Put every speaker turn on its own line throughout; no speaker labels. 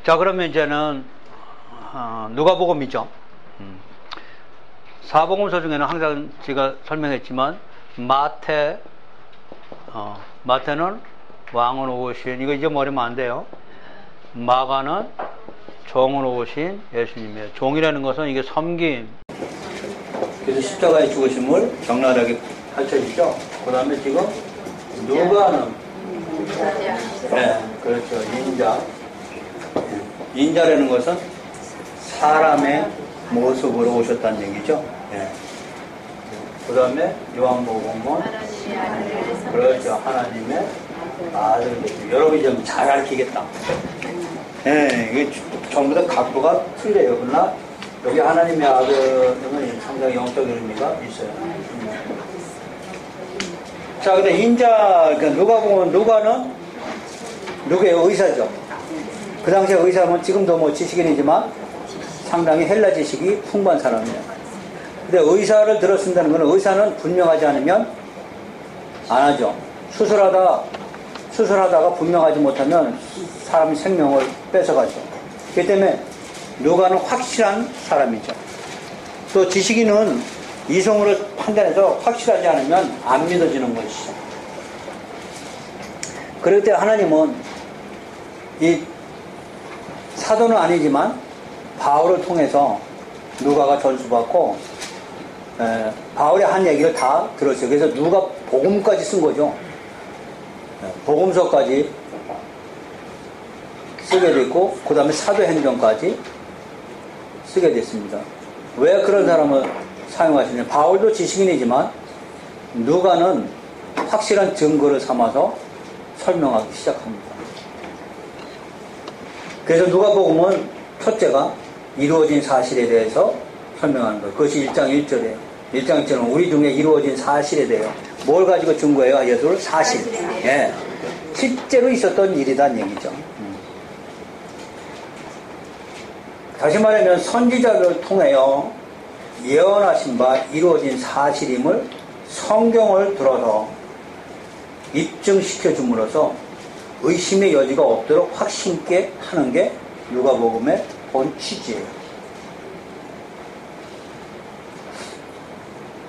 자, 그러면 이제는 누가복음이죠. 사복음서 중에는 항상 제가 설명했지만 마태는 왕으로 오신, 이거 잊어버리면 안 돼요. 마가는 종으로 오신 예수님이에요. 종이라는 것은 이게 섬김. 그래서 십자가의 죽으심을 적나라하게 펼쳐지죠. 그 다음에 지금 누가는 네, 그렇죠. 인자라는 것은 사람의 모습으로 오셨다는 얘기죠. 네. 그 다음에 요한복음은 그렇죠. 하나님의 아들. 여러분이 좀 잘 알히겠다. 네, 이게 전부 다 각도가 틀려요. 그러나 여기 하나님의 아들은 상당히 영적 의미가 있어요. 자, 근데 그러니까 누가는 누구의 의사죠. 그 당시에 의사면 지금도 뭐 지식인이지만 상당히 헬라 지식이 풍부한 사람이에요. 근데 의사를 들어쓴다는 것은 의사는 분명하지 않으면 안 하죠. 수술하다가 분명하지 못하면 사람의 생명을 뺏어가죠. 그렇기 때문에 누가는 확실한 사람이죠. 또 지식인은 이성으로 판단해서 확실하지 않으면 안 믿어지는 것이죠. 그럴 때 하나님은 이 사도는 아니지만 바울을 통해서 누가가 전수받고 바울이 한 얘기를 다 들었어요. 그래서 누가 복음까지 쓴 거죠. 복음서까지 쓰게 됐고 그 다음에 사도행전까지 쓰게 됐습니다. 왜 그런 사람을 사용하시냐. 바울도 지식인이지만 누가는 확실한 증거를 삼아서 설명하기 시작합니다. 그래서 누가복음은 첫째가 이루어진 사실에 대해서 설명하는 거예요. 그것이 1장 1절이에요. 1장 1절은 우리 중에 이루어진 사실에 대해요. 뭘 가지고 증거해요? 예수를 사실. 예. 실제로 있었던 일이란 얘기죠. 다시 말하면 선지자를 통하여 예언하신 바 이루어진 사실임을 성경을 들어서 입증시켜 줌으로써 의심의 여지가 없도록 확신있게 하는 게 누가복음의 본 취지예요.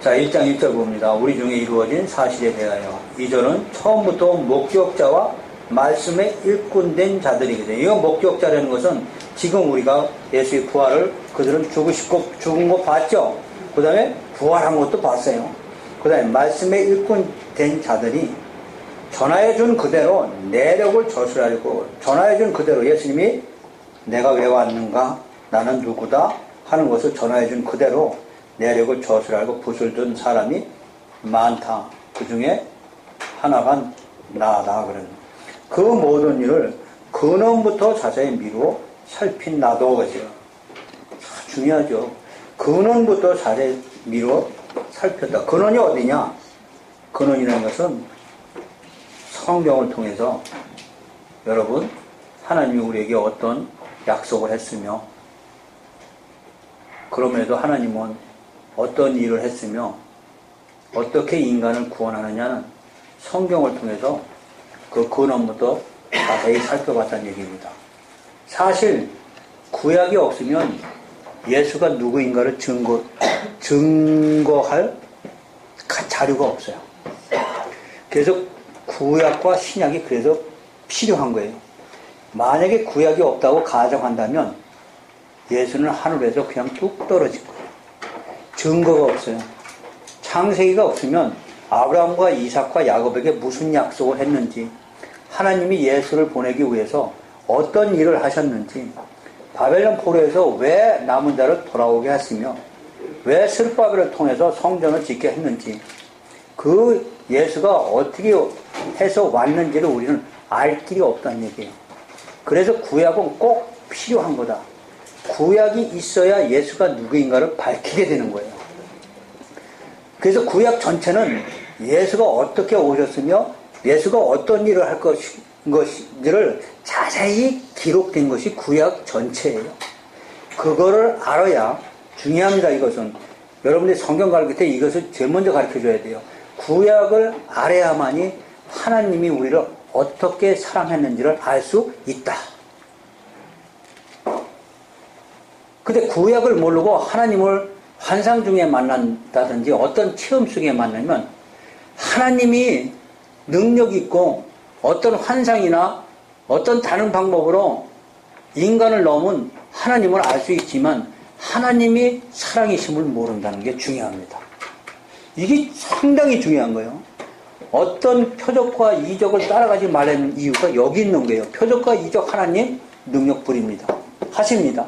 자, 1장 1절 봅니다. 우리 중에 이루어진 사실에 대하여. 2절은 처음부터 목격자와 말씀에 일꾼된 자들이거든요. 이 목격자라는 것은 지금 우리가 예수의 부활을 그들은 죽은 거 봤죠. 그 다음에 부활한 것도 봤어요. 그 다음에 말씀에 일꾼된 자들이 전하여준 그대로 내력을 저술하려고 전하여준 그대로 예수님이 내가 왜 왔는가 나는 누구다 하는 것을 전하여준 그대로 내력을 저술하고 붓을 든 사람이 많다. 그 중에 하나가 나다. 그 모든 일을 근원부터 자세히 미루어 살핀 나도. 그죠? 중요하죠. 근원부터 자세히 미루어 살폈다. 근원이 어디냐? 근원이라는 것은 성경을 통해서 여러분 하나님이 우리에게 어떤 약속을 했으며 그럼에도 하나님은 어떤 일을 했으며 어떻게 인간을 구원하느냐는 성경을 통해서 그 근원부터 자세히 살펴봤다는 얘기입니다. 사실 구약이 없으면 예수가 누구인가를 증거할 자료가 없어요. 그래서 구약과 신약이 그래서 필요한 거예요. 만약에 구약이 없다고 가정한다면 예수는 하늘에서 그냥 뚝 떨어질 거예요. 증거가 없어요. 창세기가 없으면 아브라함과 이삭과 야곱에게 무슨 약속을 했는지, 하나님이 예수를 보내기 위해서 어떤 일을 하셨는지, 바벨론 포로에서 왜 남은 자를 돌아오게 했으며 왜 스룹바벨을 통해서 성전을 짓게 했는지, 그 예수가 어떻게 해서 왔는지를 우리는 알 길이 없다는 얘기예요. 그래서 구약은 꼭 필요한 거다. 구약이 있어야 예수가 누구인가를 밝히게 되는 거예요. 그래서 구약 전체는 예수가 어떻게 오셨으며 예수가 어떤 일을 할 것인지를 자세히 기록된 것이 구약 전체예요. 그거를 알아야 중요합니다. 이것은 여러분들이 성경 가르칠 때 이것을 제일 먼저 가르쳐줘야 돼요. 구약을 알아야만이 하나님이 우리를 어떻게 사랑했는지를 알 수 있다. 근데 구약을 모르고 하나님을 환상 중에 만난다든지 어떤 체험 속에 만나면 하나님이 능력 있고 어떤 환상이나 어떤 다른 방법으로 인간을 넘은 하나님을 알 수 있지만 하나님이 사랑이심을 모른다는 게 중요합니다. 이게 상당히 중요한 거예요. 어떤 표적과 이적을 따라가지 말라는 이유가 여기 있는 거예요. 표적과 이적 하나님 능력 부립니다. 하십니다.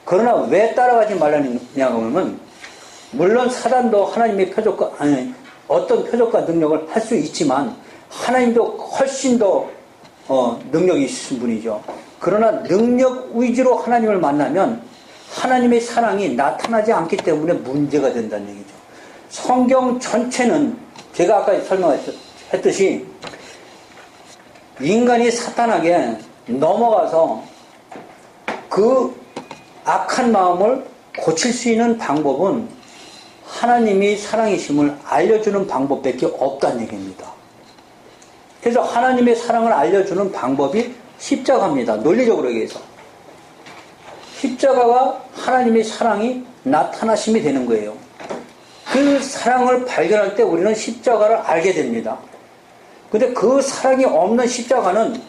그러나 왜 따라가지 말라느냐고 하면 물론 사단도 하나님의 표적과 아니 어떤 표적과 능력을 할 수 있지만 하나님도 훨씬 더 능력이 있으신 분이죠. 그러나 능력 위주로 하나님을 만나면 하나님의 사랑이 나타나지 않기 때문에 문제가 된다는 얘기죠. 성경 전체는 제가 아까 설명했듯이 인간이 사탄에게 넘어가서 그 악한 마음을 고칠 수 있는 방법은 하나님이 사랑이심을 알려주는 방법밖에 없다는 얘기입니다. 그래서 하나님의 사랑을 알려주는 방법이 십자가입니다. 논리적으로 얘기해서. 십자가가 하나님의 사랑이 나타나심이 되는 거예요. 그 사랑을 발견할 때 우리는 십자가를 알게 됩니다. 근데 그 사랑이 없는 십자가는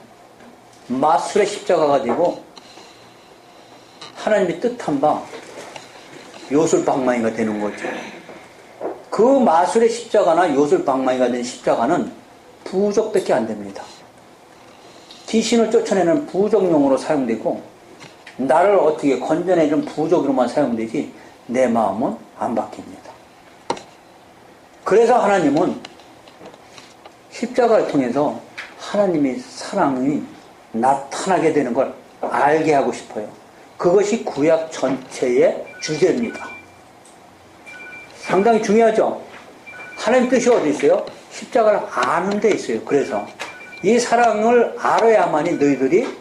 마술의 십자가가 되고 하나님이 뜻한 바 요술방망이가 되는 거죠. 그 마술의 십자가나 요술방망이가 된 십자가는 부족밖에 안 됩니다. 귀신을 쫓아내는 부족용으로 사용되고 나를 어떻게 건져내는 부족으로만 사용되지 내 마음은 안 바뀝니다. 그래서 하나님은 십자가를 통해서 하나님의 사랑이 나타나게 되는 걸 알게 하고 싶어요. 그것이 구약 전체의 주제입니다. 상당히 중요하죠. 하나님 뜻이 어디 있어요? 십자가를 아는 데 있어요. 그래서 이 사랑을 알아야만이 너희들이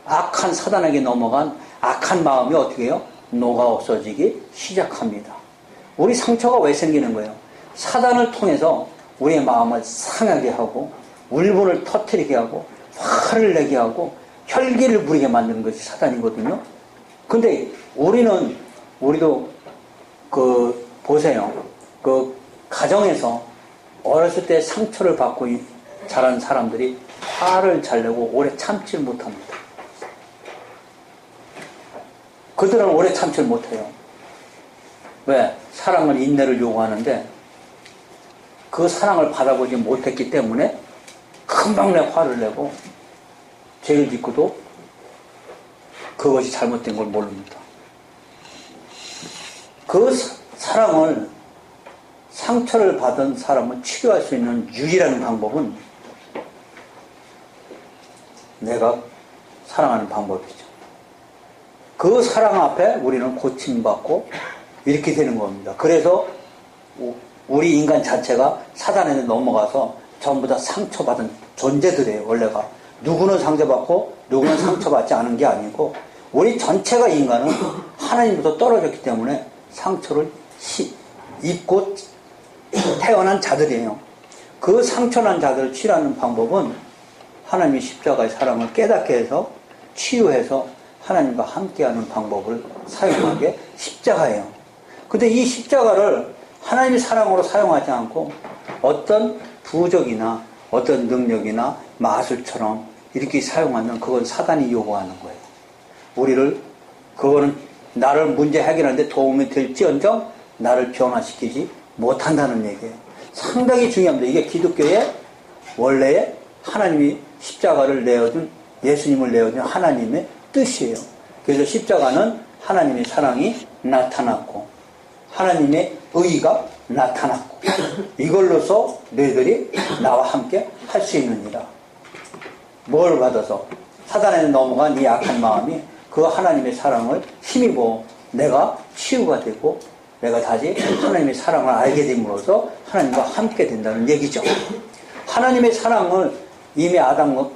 악한 사단에게 넘어간 악한 마음이 어떻게 해요? 녹아 없어지기 시작합니다. 우리 상처가 왜 생기는 거예요? 사단을 통해서 우리의 마음을 상하게 하고 울분을 터뜨리게 하고 화를 내게 하고 혈기를 부리게 만드는 것이 사단이거든요. 근데 우리도 보세요. 가정에서 어렸을 때 상처를 받고 자란 사람들이 화를 잘 내고 오래 참지 못합니다. 그들은 오래 참지 못해요. 왜? 사랑은 인내를 요구하는데 그 사랑을 받아보지 못했기 때문에 금방 내 화를 내고 죄를 짓고도 그것이 잘못된 걸 모릅니다. 그 사랑을 상처를 받은 사람을 치료할 수 있는 유일한 방법은 내가 사랑하는 방법이죠. 그 사랑 앞에 우리는 고침받고 이렇게 되는 겁니다. 그래서 우리 인간 자체가 사단에 넘어가서 전부 다 상처받은 존재들이에요. 원래가 누구는 상처받고 누구는 상처받지 않은 게 아니고 우리 전체가 인간은 하나님부터 떨어졌기 때문에 상처를 입고 태어난 자들이에요. 그 상처난 자들을 치료하는 방법은 하나님의 십자가의 사랑을 깨닫게 해서 치유해서 하나님과 함께하는 방법을 사용하게 십자가예요. 근데 이 십자가를 하나님의 사랑으로 사용하지 않고 어떤 부적이나 어떤 능력이나 마술처럼 이렇게 사용하면 그건 사단이 요구하는 거예요. 그거는 나를 문제 해결하는데 도움이 될지언정 나를 변화시키지 못한다는 얘기예요. 상당히 중요합니다. 이게 기독교의 원래의 하나님이 십자가를 내어준 예수님을 내어준 하나님의 뜻이에요. 그래서 십자가는 하나님의 사랑이 나타났고 하나님의 의의가 나타났고 이걸로서 너희들이 나와 함께 할 수 있느니라. 뭘 받아서 사단에 넘어간 이 악한 마음이 그 하나님의 사랑을 힘입어 내가 치유가 되고 내가 다시 하나님의 사랑을 알게 됨으로써 하나님과 함께 된다는 얘기죠. 하나님의 사랑을 이미 아담과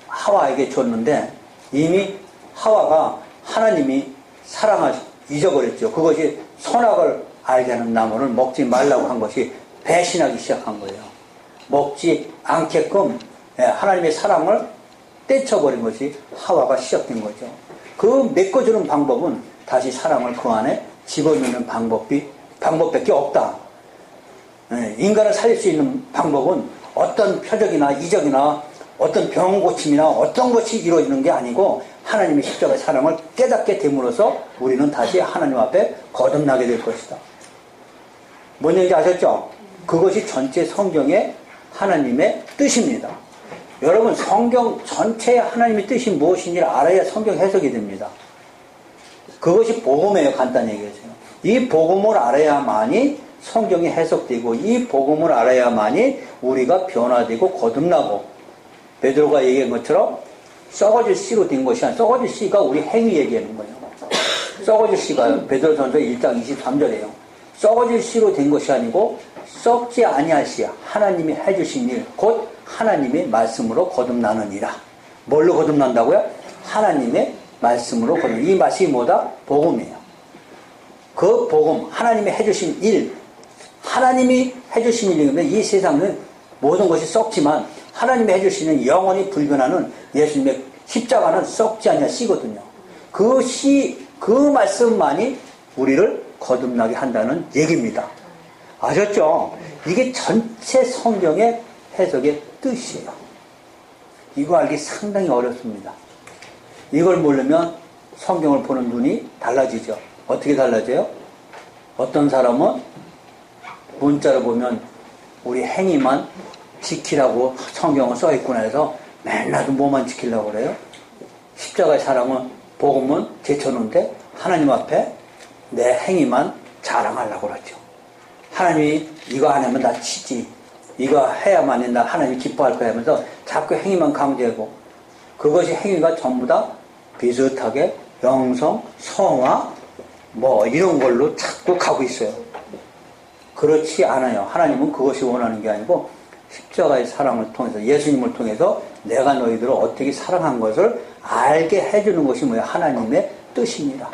하와에게 줬는데 이미 하와가 하나님이 사랑을 잊어버렸죠. 그것이 선악을 알게 하는 나무를 먹지 말라고 한 것이 배신하기 시작한 거예요. 먹지 않게끔 하나님의 사랑을 떼쳐버린 것이 하와가 시작된 거죠. 그 메꿔주는 방법은 다시 사랑을 그 안에 집어넣는 방법밖에 없다. 인간을 살릴 수 있는 방법은 어떤 표적이나 이적이나 어떤 병 고침이나 어떤 것이 이루어지는 게 아니고 하나님의 십자가의 사랑을 깨닫게 됨으로써 우리는 다시 하나님 앞에 거듭나게 될 것이다. 뭔 얘기인지 아셨죠? 그것이 전체 성경의 하나님의 뜻입니다. 여러분, 성경 전체의 하나님의 뜻이 무엇인지를 알아야 성경 해석이 됩니다. 그것이 복음이에요. 간단히 얘기해서요. 이 복음을 알아야만이 성경이 해석되고 이 복음을 알아야만이 우리가 변화되고 거듭나고 베드로가 얘기한 것처럼 썩어질 씨로 된 것이 아니라 썩어질 씨가 우리 행위 얘기하는 거예요. 썩어질 씨가 베드로전서 1장 23절이에요. 썩어질 씨로 된 것이 아니고 썩지 아니할 씨, 하나님이 해주신 일, 곧 하나님의 말씀으로 거듭나느니라. 뭘로 거듭난다고요? 하나님의 말씀으로 거듭나. 이 말씀이 뭐다? 복음이에요. 그 복음, 하나님이 해주신 일, 하나님이 해주신 일이면 이 세상은 모든 것이 썩지만 하나님이 해주시는 영원히 불변하는 예수님의 십자가는 썩지 않냐 씨거든요. 그 씨, 그 말씀만이 우리를 거듭나게 한다는 얘기입니다. 아셨죠? 이게 전체 성경의 해석의 뜻이에요. 이거 알기 상당히 어렵습니다. 이걸 모르면 성경을 보는 눈이 달라지죠. 어떻게 달라져요? 어떤 사람은 문자를 보면 우리 행위만 지키라고 성경은 써있구나 해서 맨날 뭐만 지키려고 그래요? 십자가의 사랑은 복음은 제쳐놓은데 하나님 앞에 내 행위만 자랑하려고 그러죠. 하나님이 이거 안 하면 나 치지, 이거 해야만이 나 하나님이 기뻐할 거야 하면서 자꾸 행위만 강조하고, 그것이 행위가 전부 다 비슷하게 영성, 성화 뭐 이런 걸로 자꾸 가고 있어요. 그렇지 않아요. 하나님은 그것이 원하는 게 아니고 십자가의 사랑을 통해서, 예수님을 통해서 내가 너희들을 어떻게 사랑한 것을 알게 해주는 것이 뭐야? 하나님의 뜻입니다.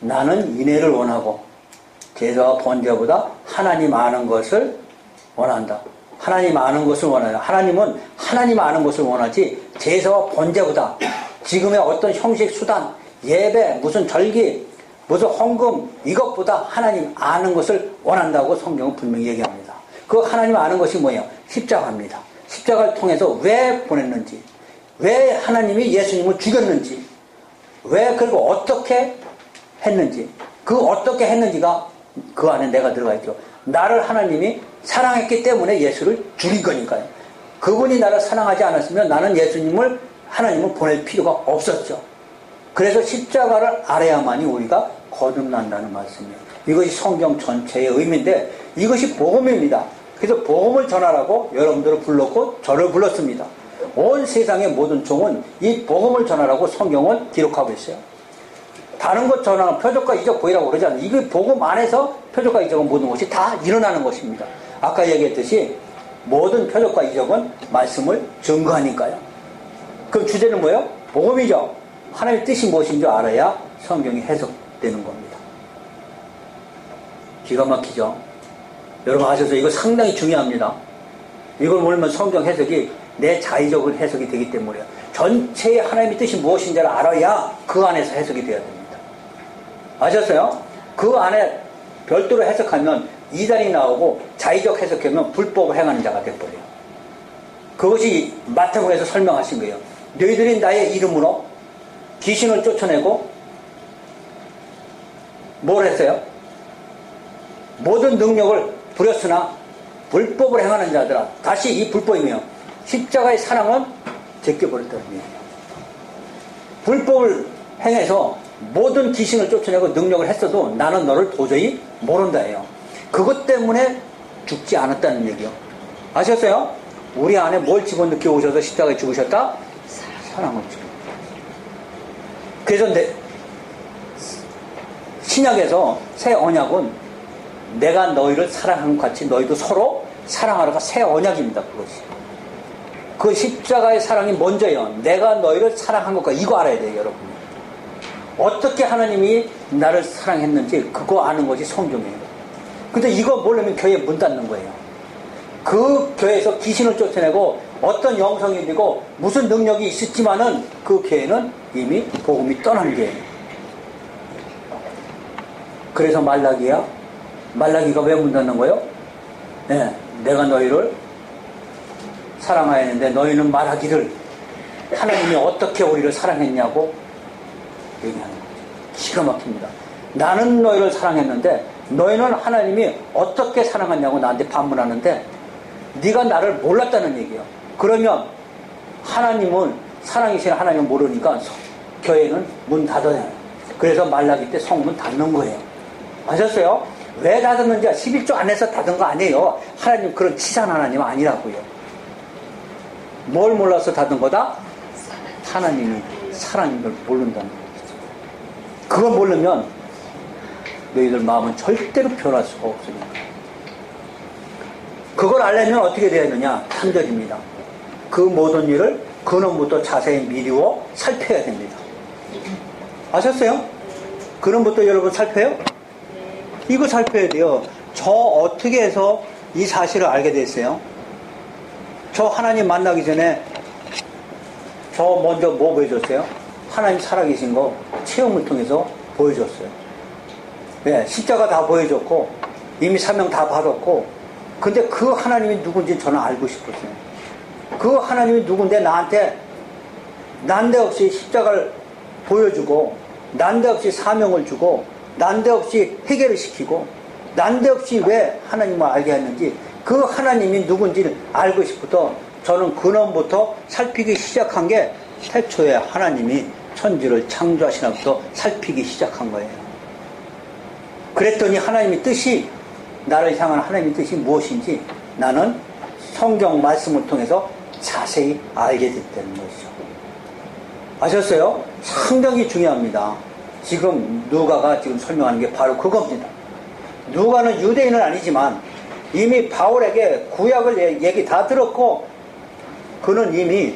나는 인애를 원하고 제사와 번제보다 하나님 아는 것을 원한다. 하나님 아는 것을 원하냐. 하나님은 하나님 아는 것을 원하지 제사와 번제보다 지금의 어떤 형식, 수단, 예배, 무슨 절기, 무슨 헌금, 이것보다 하나님 아는 것을 원한다고 성경은 분명히 얘기합니다. 그 하나님 아는 것이 뭐예요? 십자가입니다. 십자가를 통해서 왜 보냈는지, 왜 하나님이 예수님을 죽였는지, 왜 그리고 어떻게 했는지, 그 어떻게 했는지가 그 안에 내가 들어가 있죠. 나를 하나님이 사랑했기 때문에 예수를 죽인 거니까요. 그분이 나를 사랑하지 않았으면 나는 예수님을, 하나님을 보낼 필요가 없었죠. 그래서 십자가를 알아야만이 우리가 거듭난다는 말씀이에요. 이것이 성경 전체의 의미인데 이것이 복음입니다. 그래서 복음을 전하라고 여러분들을 불렀고 저를 불렀습니다. 온 세상의 모든 종은 이 복음을 전하라고 성경을 기록하고 있어요. 다른 것 전하는 표적과 이적 보이라고 그러지 않아요. 이게 복음 안에서 표적과 이적은 모든 것이 다 일어나는 것입니다. 아까 얘기했듯이 모든 표적과 이적은 말씀을 증거하니까요. 그럼 주제는 뭐예요? 복음이죠. 하나님의 뜻이 무엇인지 알아야 성경이 해석되는 겁니다. 기가 막히죠. 여러분 아셔서 이거 상당히 중요합니다. 이걸 모르면 성경 해석이 내 자의적인 해석이 되기 때문에요. 전체의 하나님의 뜻이 무엇인지를 알아야 그 안에서 해석이 되어야 됩니다. 아셨어요? 그 안에 별도로 해석하면 이단이 나오고 자의적 해석하면 불법을 행하는 자가 돼버려요. 그것이 마태복음에서 설명하신 거예요. 너희들이 나의 이름으로 귀신을 쫓아내고 뭘 했어요? 모든 능력을 부렸으나 불법을 행하는 자들아. 다시 이 불법이며 십자가의 사랑은 제껴버렸다는 얘기예요. 불법을 행해서 모든 귀신을 쫓아내고 능력을 했어도 나는 너를 도저히 모른다 해요. 그것 때문에 죽지 않았다는 얘기요. 아셨어요? 우리 안에 뭘 집어넣기 오셔서 십자가에 죽으셨다? 사랑을 죽였다. 그래서 신약에서 새 언약은 내가 너희를 사랑한 것 같이 너희도 서로 사랑하라가 새 언약입니다. 그것이. 그 십자가의 사랑이 먼저예요. 내가 너희를 사랑한 것과 이거 알아야 돼요, 여러분. 어떻게 하나님이 나를 사랑했는지 그거 아는 것이 성경이에요. 근데 이거 모르면 교회 문 닫는 거예요. 그 교회에서 귀신을 쫓아내고 어떤 영성이 되고 무슨 능력이 있었지만은 그 교회는 이미 복음이 떠난 교회예요. 그래서 말라기가 왜 문 닫는 거예요? 네, 내가 너희를 사랑하였는데 너희는 말하기를 하나님이 어떻게 우리를 사랑했냐고 얘기하는 거죠. 기가 막힙니다. 나는 너희를 사랑했는데 너희는 하나님이 어떻게 사랑했냐고 나한테 반문하는데 네가 나를 몰랐다는 얘기예요. 그러면 하나님은 사랑이신 하나님을 모르니까 교회는 문 닫아야 해요. 그래서 말라기 때 성문 닫는 거예요. 아셨어요? 왜 닫았는지 11조 안에서 닫은 거 아니에요. 하나님 그런 치산 하나님 아니라고요. 뭘 몰라서 닫은 거다? 하나님이 사랑인 걸 모른다는 거죠. 그걸 모르면 너희들 마음은 절대로 변할 수가 없으니까. 그걸 알려면 어떻게 돼야 되느냐? 3절입니다. 그 모든 일을 근원부터 자세히 미루어 살펴야 됩니다. 아셨어요? 근원부터 여러분 살펴요? 이거 살펴야 돼요. 저 어떻게 해서 이 사실을 알게 됐어요? 저 하나님 만나기 전에 저 먼저 뭐 보여줬어요? 하나님 살아계신 거 체험을 통해서 보여줬어요. 네, 십자가 다 보여줬고 이미 사명 다 받았고 근데 그 하나님이 누군지 저는 알고 싶었어요. 그 하나님이 누군데 나한테 난데없이 십자가를 보여주고 난데없이 사명을 주고 난데없이 해결을 시키고 난데없이 왜 하나님을 알게 했는지 그 하나님이 누군지를 알고 싶어서 저는 근원부터 살피기 시작한 게 태초에 하나님이 천지를 창조하시나부터 살피기 시작한 거예요. 그랬더니 하나님의 뜻이 나를 향한 하나님의 뜻이 무엇인지 나는 성경 말씀을 통해서 자세히 알게 됐다는 것이죠. 아셨어요? 상당히 중요합니다. 지금 누가가 지금 설명하는 게 바로 그겁니다. 누가는 유대인은 아니지만 이미 바울에게 구약을 얘기 다 들었고 그는 이미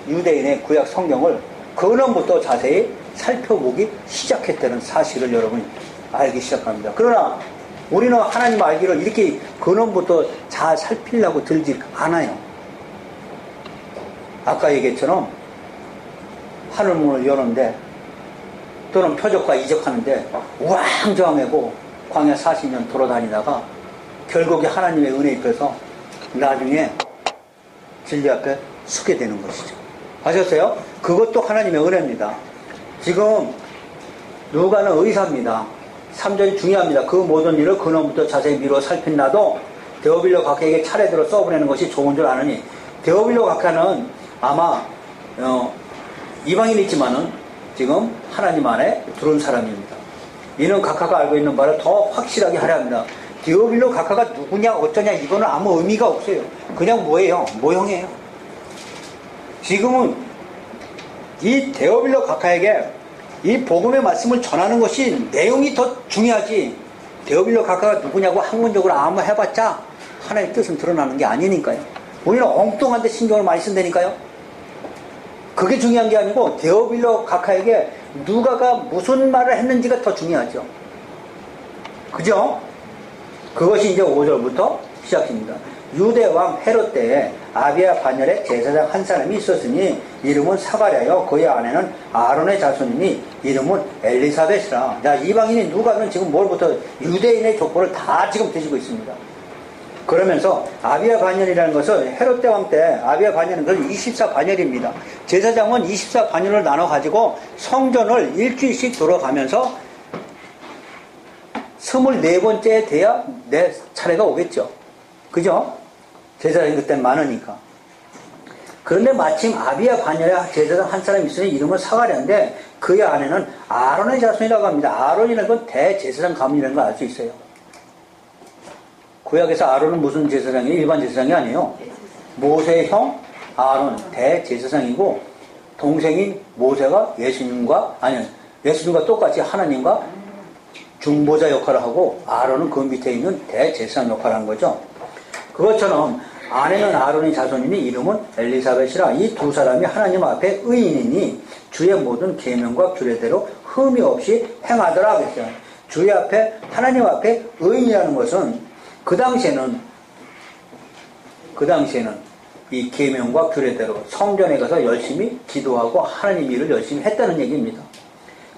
유대인의 구약 성경을 근원부터 자세히 살펴보기 시작했다는 사실을 여러분이 알기 시작합니다. 그러나 우리는 하나님 알기를 이렇게 근원부터 잘 살피려고 들지 않아요. 아까 얘기했처럼 하늘문을 여는데 또는 표적과 이적하는데 우왕좌왕하고 광야 40년 돌아다니다가 결국에 하나님의 은혜 입혀서 나중에 진리 앞에 서게 되는 것이죠. 아셨어요? 그것도 하나님의 은혜입니다. 지금 누가는 의사입니다. 3절이 중요합니다. 그 모든 일을 근원부터 자세히 미루어 살핀 나도 데오빌로 각하에게 차례대로 써보내는 것이 좋은 줄 아느니 데오빌로 각하는 아마 이방인이지만은 지금 하나님 안에 들어온 사람입니다. 이는 각하가 알고 있는 바를 더 확실하게 하려 합니다. 데오빌로 각하가 누구냐 어쩌냐 이거는 아무 의미가 없어요. 그냥 뭐예요? 모형이에요. 지금은 이 데오빌로 각하에게 이 복음의 말씀을 전하는 것이 내용이 더 중요하지 데오빌로 각하가 누구냐고 학문적으로 아무 해봤자 하나님의 뜻은 드러나는 게 아니니까요. 우리는 엉뚱한 데 신경을 많이 쓴다니까요. 그게 중요한 게 아니고 데오빌로 각하에게 누가가 무슨 말을 했는지가 더 중요하죠. 그죠? 그것이 이제 5절부터 시작입니다. 유대왕 헤롯 때에 아비야 반열에 제사장 한 사람이 있었으니 이름은 사가랴요 그의 아내는 아론의 자손이니 이름은 엘리사벳이라. 자, 이방인이 누가는 지금 뭘부터 유대인의 족보를 다 지금 드시고 있습니다. 그러면서 아비야 반열이라는 것은 헤롯 대왕 때 아비야 반열은 24반열입니다. 제사장은 24반열을 나눠 가지고 성전을 일주일씩 돌아가면서 24번째 돼야 내 차례가 오겠죠. 그죠? 제사장이 그때 많으니까. 그런데 마침 아비야 반열에 제사장 한 사람이 있으니 이름은 사가랴인데 그의 아내는 아론의 자손이라고 합니다. 아론이라는 건 대제사장 가문이라는 걸 알 수 있어요. 구약에서 아론은 무슨 제사장이에요? 일반 제사장이 아니에요. 모세의 형 아론 대제사장이고 동생인 모세가 예수님과 똑같이 하나님과 중보자 역할을 하고 아론은 그 밑에 있는 대제사장 역할을 하는 거죠. 그것처럼 아내는 아론의 자손이니 이름은 엘리사벳이라. 이 두 사람이 하나님 앞에 의인이니 주의 모든 계명과 규례대로 흠이 없이 행하더라 그랬어요. 주의 앞에 하나님 앞에 의인이라는 것은 그 당시에는 이 계명과 규례대로 성전에 가서 열심히 기도하고 하나님 일을 열심히 했다는 얘기입니다.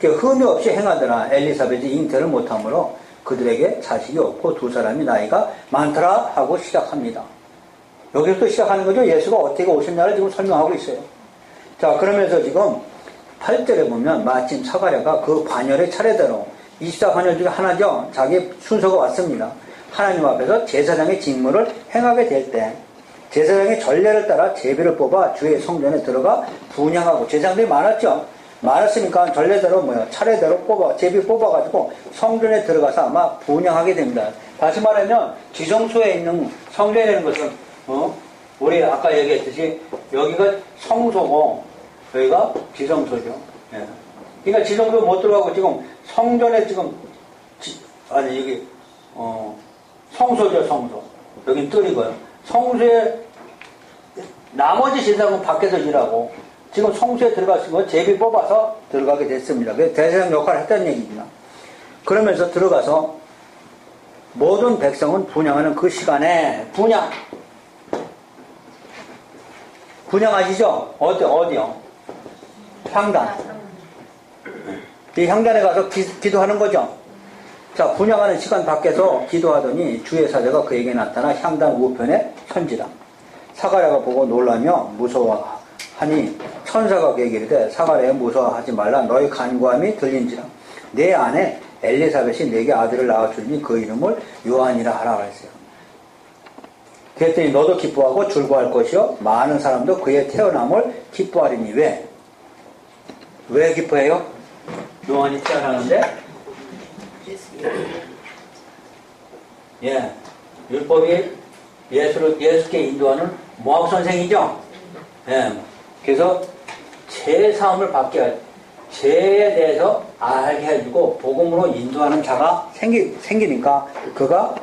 흠이 없이 행하더라. 엘리사벳이 잉태를 못하므로 그들에게 자식이 없고 두 사람이 나이가 많더라 하고 시작합니다. 여기서 또 시작하는 거죠. 예수가 어떻게 오셨냐를 지금 설명하고 있어요. 자, 그러면서 지금 8절에 보면 마침 사가랴가 그 관열의 차례대로 24관열 중에 하나죠. 자기 순서가 왔습니다. 하나님 앞에서 제사장의 직무를 행하게 될 때 제사장의 전례를 따라 제비를 뽑아 주의 성전에 들어가 분향하고 제사장들이 많았죠. 많았으니까 전례대로 차례대로 제비 뽑아가지고 성전에 들어가서 아마 분향하게 됩니다. 다시 말하면 지성소에 있는 성전에 있는 것은 우리 아까 얘기했듯이 여기가 성소고 여기가 지성소죠. 예. 그러니까 지성소 못 들어가고 지금 성전에 지금 여기 성소죠. 성소. 여긴 뜰이고요. 성소에 나머지 제사장은 밖에서 일하고 지금 성소에 들어갔으면 제비 뽑아서 들어가게 됐습니다. 그래서 대제사장 역할을 했다는 얘기입니다. 그러면서 들어가서 모든 백성은 분향하는 그 시간에 분향 아시죠? 어디요? 향단. 이 향단에 가서 기도하는 거죠. 자, 분향하는 시간 밖에서 기도하더니 주의 사자가 그에게 나타나 향단 우편에 선지라. 사가랴가 보고 놀라며 무서워하니 천사가 그에게 이르되 사가랴야 무서워하지 말라. 너의 간구함이 들린지라. 내 아내 엘리사벳이 내게 아들을 낳아주니 그 이름을 요한이라 하라 그랬어요. 그랬더니 너도 기뻐하고 즐거워할 것이요 많은 사람도 그의 태어남을 기뻐하리니 왜 기뻐해요? 요한이 태어나는데 율법이 예수께 인도하는 모학 선생이죠. 그래서 죄 사함을 받게 할 죄에 대해서 알게 해주고 복음으로 인도하는 자가 생기니까 그가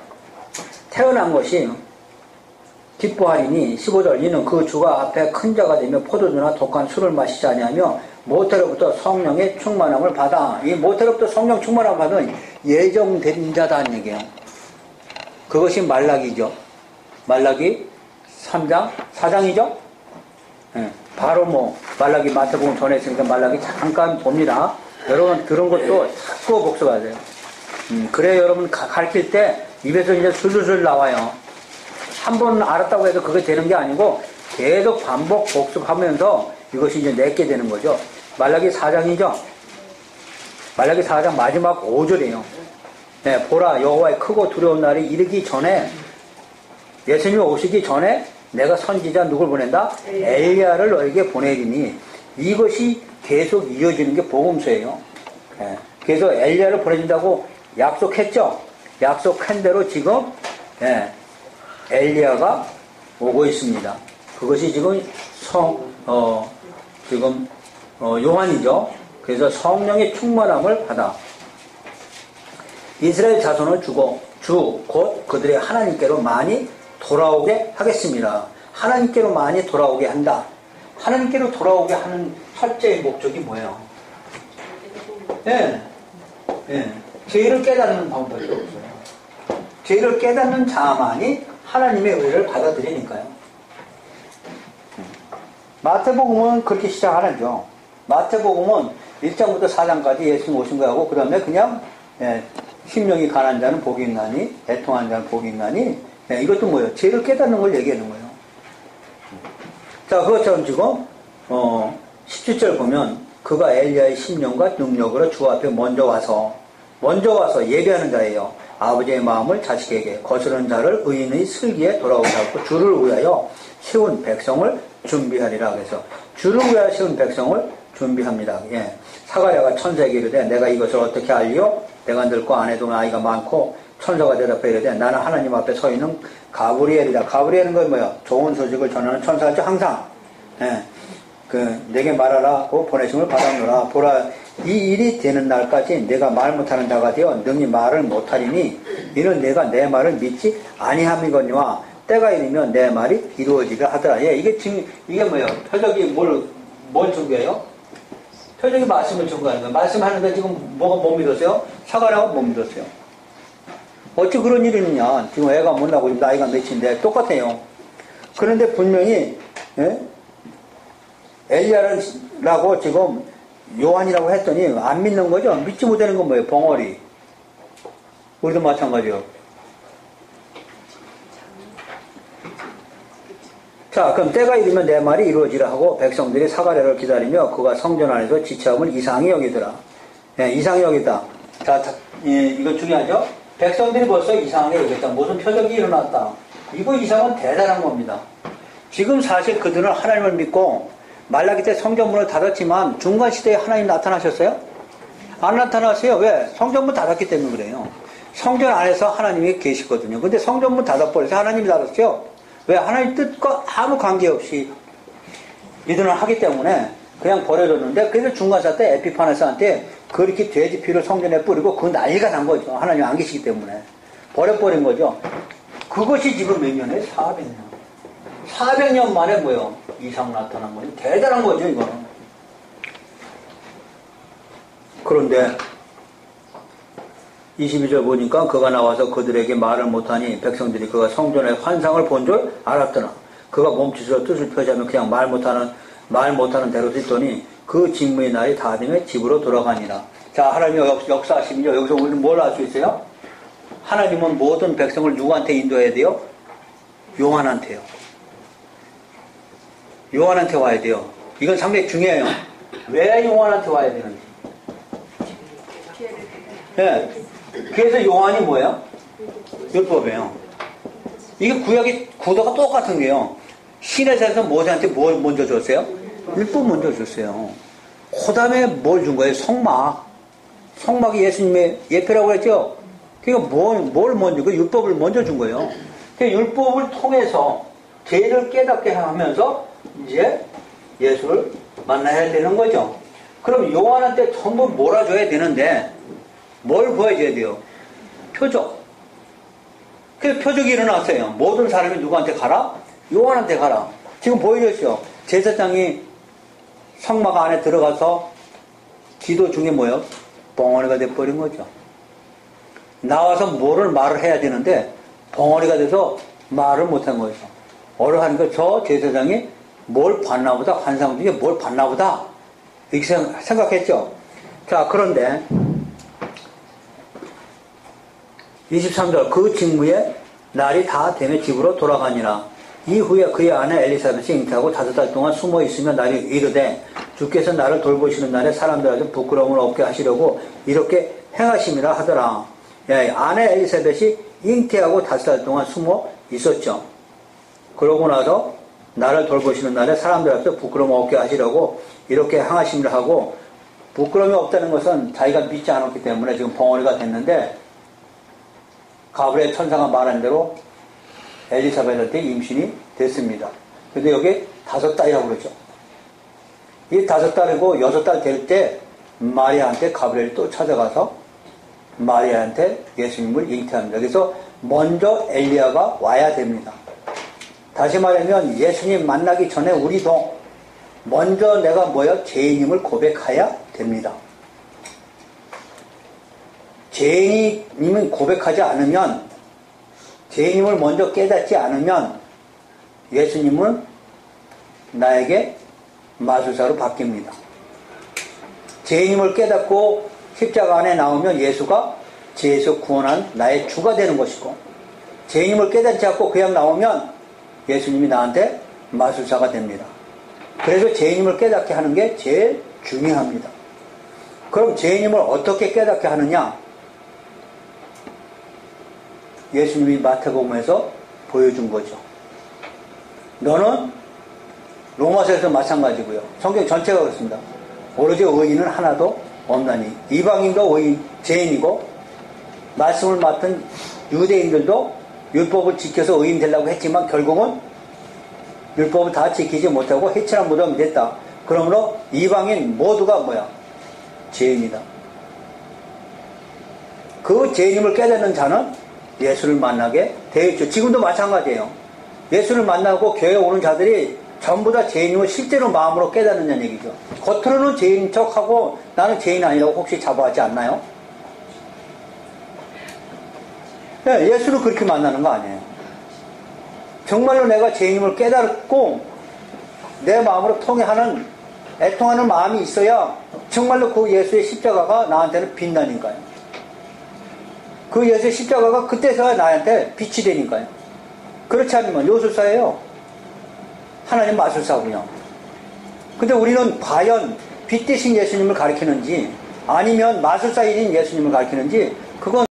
태어난 것이 기뻐하리니 15절 이는 그 주가 앞에 큰 자가 되며 포도주나 독한 술을 마시지 아니하며 모태로부터 성령의 충만함을 받아. 이 모태로부터 성령 충만함을 받은 예정된 자다는 얘기예요. 그것이 말라기죠. 말라기 3장 4장이죠. 바로 말라기 마태복음 전에 있으니까 말라기 잠깐 봅니다. 여러분 그런 것도 자꾸 복습하세요. 그래 여러분 가르칠 때 입에서 이제 술술 나와요. 한 번 알았다고 해서 그게 되는 게 아니고 계속 반복 복습하면서 이것이 이제 내게 되는 거죠. 말라기 4장이죠. 말라기 4장 마지막 5절이에요. 보라 여호와의 크고 두려운 날이 이르기 전에 예수님이 오시기 전에 내가 선지자 누굴 보낸다? 엘리야를 너에게 보내리니 이것이 계속 이어지는 게 복음서예요. 그래서 엘리야를 보내준다고 약속했죠. 약속한 대로 지금 엘리야가 오고 있습니다. 그것이 지금 요한이죠. 그래서 성령의 충만함을 받아 이스라엘 자손을 주고 주 곧 그들의 하나님께로 많이 돌아오게 하겠습니다. 하나님께로 많이 돌아오게 한다. 하나님께로 돌아오게 하는 첫째의 목적이 뭐예요? 죄를 깨닫는 방법이 없어요. 죄를 깨닫는 자만이 하나님의 의를 받아들이니까요. 마태복음은 그렇게 시작 안 하죠. 마태복음은 1장부터 4장까지 예수님 오신 거하고 그 다음에 그냥 심령이 가난한 자는 복이 있나니 애통하는 자는 복이 있나니 이것도 뭐예요? 죄를 깨닫는 걸 얘기하는 거예요. 자, 그것처럼 지금 17절 보면 그가 엘리야의 심령과 능력으로 주 앞에 먼저 와서 예배하는 자예요. 아버지의 마음을 자식에게 거스르는 자를 의인의 슬기에 돌아오게 하고 주를 위하여 세운 백성을 준비하리라. 그래서 주를 위하여 세운 백성을 준비합니다. 사가랴가 천사에게 이르되 내가 이것을 어떻게 알리요? 내가 늙고 아내도 나이가 많고 천사가 대답해 이르되 나는 하나님 앞에 서 있는 가브리엘이다. 가브리엘은 건 뭐야? 좋은 소식을 전하는 천사죠. 항상 내게 말하라고 보내심을 받았노라. 보라 이 일이 되는 날까지 내가 말 못하는 자가 되어 능히 말을 못하리니 이는 내가 내 말을 믿지 아니함이거니와 때가 이르면 내 말이 이루어지려 하더라. 이게 뭐예요? 표적이 뭘 준비해요? 표적이 말씀을 준비하는 거예요. 말씀하는데 지금 뭐가 못 믿었어요? 사가랴가 못 믿었어요. 어찌 그런 일이 있느냐? 지금 애가 못 나고 나이가 몇인데 똑같아요. 그런데 분명히 예? 엘리야라고 지금 요한이라고 했더니 안 믿는 거죠. 믿지 못하는 건 뭐예요? 벙어리. 우리도 마찬가지요. 자, 그럼 때가 이르면 내 말이 이루어지라 하고 백성들이 사가랴를 기다리며 그가 성전 안에서 지체함을 이상히 여기더라. 예, 이상히 여기다. 자, 이거 중요하죠? 백성들이 벌써 이상하게 여겼다. 무슨 표적이 일어났다. 이거 이상은 대단한 겁니다. 지금 사실 그들은 하나님을 믿고 말라기 때 성전문을 닫았지만 중간 시대에 하나님 나타나셨어요? 안 나타났어요. 왜? 성전문 닫았기 때문에 그래요. 성전 안에서 하나님이 계시거든요. 근데 성전문 닫아버려서 하나님이 닫았어요. 왜? 하나님 뜻과 아무 관계없이 이들은 하기 때문에 그냥 버려졌는데, 그래서 중간사 때 에피파네스한테 그렇게 돼지 피를 성전에 뿌리고 그 난리가 난 거죠. 하나님 안 계시기 때문에. 버려버린 거죠. 그것이 지금 몇 년에? 400년. 400년 만에 뭐요? 이상 나타난 거죠. 대단한 거죠, 이거는. 그런데 22절 보니까 그가 나와서 그들에게 말을 못하니 백성들이 그가 성전의 환상을 본 줄 알았더라. 그가 몸짓으로 뜻을 펴자면 그냥 말 못하는 대로 듣더니 그 직무의 날이 다 되면 집으로 돌아가니라. 자, 하나님 역사하시면요. 여기서 우리는 뭘 알 수 있어요? 하나님은 모든 백성을 누구한테 인도해야 돼요? 요한한테요. 요한한테 와야 돼요. 이건 상당히 중요해요. 왜 요한한테 와야 되는지. 네. 그래서 요한이 뭐예요? 율법이에요. 이게 구약의 구도가 똑같은 게요. 시내산에서 모세한테 뭘 먼저 줬어요? 율법 먼저 줬어요. 그 다음에 뭘 준 거예요? 성막. 성막이 예수님의 예표라고 했죠? 그러니까 뭘 먼저, 그 율법을 먼저 준 거예요. 그러니까 율법을 통해서 죄를 깨닫게 하면서 이제 예수를 만나야 되는 거죠. 그럼 요한한테 전부 몰아줘야 되는데 뭘 보여줘야 돼요? 표적. 그래서 표적이 일어났어요. 모든 사람이 누구한테 가라? 요한한테 가라. 지금 보여줬죠? 제사장이 성막 안에 들어가서 기도 중에 뭐예요? 벙어리가 돼버린 거죠. 나와서 말을 해야 되는데 벙어리가 돼서 말을 못한 거죠. 어려 하니까 저 제사장이 뭘 봤나 보다, 환상 중에 뭘 봤나 보다 이렇게 생각했죠. 자, 그런데 23절 그 직무에 날이 다 되면 집으로 돌아가니라. 이후에 그의 아내 엘리사벳이 잉태하고 5달 동안 숨어 있으며 날이 이르되 주께서 나를 돌보시는 날에 사람들한테 부끄러움을 없게 하시려고 이렇게 행하심이라 하더라. 예, 아내 엘리사벳이 잉태하고 5달 동안 숨어 있었죠. 그러고 나서 나를 돌보시는 날에 사람들한테 부끄러움 없게 하시려고 이렇게 행하심이라 하고, 부끄러움이 없다는 것은 자기가 믿지 않았기 때문에 지금 벙어리가 됐는데, 가브리엘 천사가 말한 대로 엘리사벳한테 임신이 됐습니다. 근데 여기 5달이라고 그러죠. 이 5달이고 6달 될 때 마리아한테 가브리엘이 또 찾아가서 마리아한테 예수님을 잉태합니다. 그래서 먼저 엘리야가 와야 됩니다. 다시 말하면 예수님 만나기 전에 우리도 먼저 내가 죄인임을 고백해야 됩니다. 죄인임을 고백하지 않으면, 죄인임을 먼저 깨닫지 않으면 예수님은 나에게 마술사로 바뀝니다. 죄인임을 깨닫고 십자가 안에 나오면 예수가 죄에서 구원한 나의 주가 되는 것이고, 죄인임을 깨닫지 않고 그냥 나오면 예수님이 나한테 마술사가 됩니다. 그래서 죄인임을 깨닫게 하는 게 제일 중요합니다. 그럼 죄인임을 어떻게 깨닫게 하느냐? 예수님이 마태복음에서 보여준 거죠. 너는 로마서에서 마찬가지고요. 성경 전체가 그렇습니다. 오로지 의인은 하나도 없나니. 이방인도 죄인이고, 말씀을 맡은 유대인들도 율법을 지켜서 의인 되려고 했지만 결국은 율법을 다 지키지 못하고 해치는 무덤이 됐다. 그러므로 이방인 모두가 죄인이다. 그 죄인임을 깨닫는 자는 예수를 만나게 되어 있죠. 지금도 마찬가지예요. 예수를 만나고 교회에 오는 자들이 전부 다 죄인임을 실제로 마음으로 깨닫느냐는 얘기죠. 겉으로는 죄인 척하고 나는 죄인 아니라고 혹시 자부하지 않나요? 네, 예수를 그렇게 만나는 거 아니에요. 정말로 내가 죄인임을 깨달았고 내 마음으로 통해하는 애통하는 마음이 있어야 정말로 그 예수의 십자가가 나한테는 빛나니까요. 그 예수의 십자가가 그때서야 나한테 빛이 되니까요. 그렇지 않으면 요술사예요. 하나님 마술사군요. 근데 우리는 과연 빛 대신 예수님을 가리키는지 아니면 마술사인 예수님을 가리키는지 그건